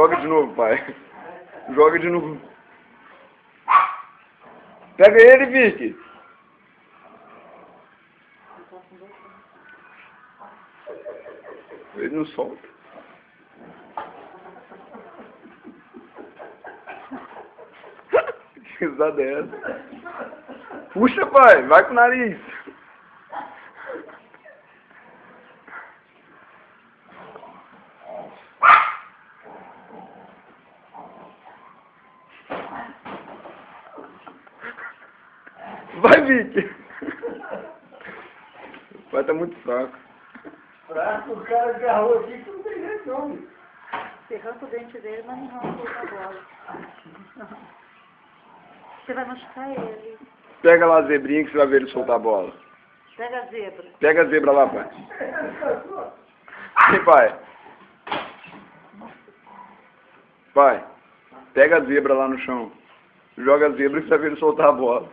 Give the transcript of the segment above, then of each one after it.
Joga de novo, pai. Joga de novo. Pega ele, Vicky. Ele não solta. Que risada é essa? Puxa, pai. Vai com o nariz. Vai, Vicky. O pai tá muito fraco. Fraco, o cara agarrou aqui que não tem jeito não. Você arranca o dente dele, mas não arranca a bola. Você vai machucar ele. Pega lá a zebrinha que você vai ver ele soltar a bola. Pega a zebra. Pega a zebra lá, pai. Sim, pai. Pai, pega a zebra lá no chão. Joga a zebra que você vai ver ele soltar a bola.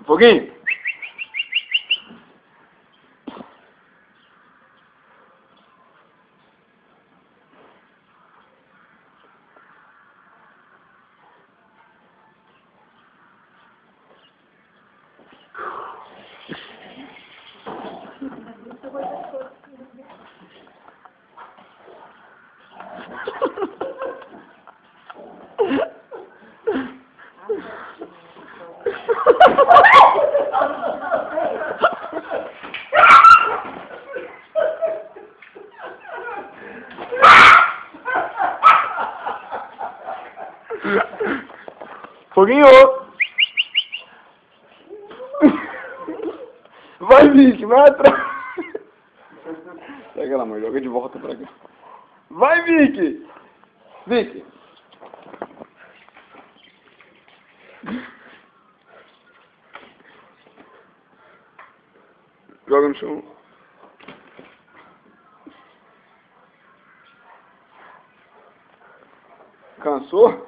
Foguinho. Foguinho! Vai, Vicky, vai atrás! Pega lá, mãe, joga de volta pra cá. Vai, Vicky! Vicky! Joga no chão. Cansou?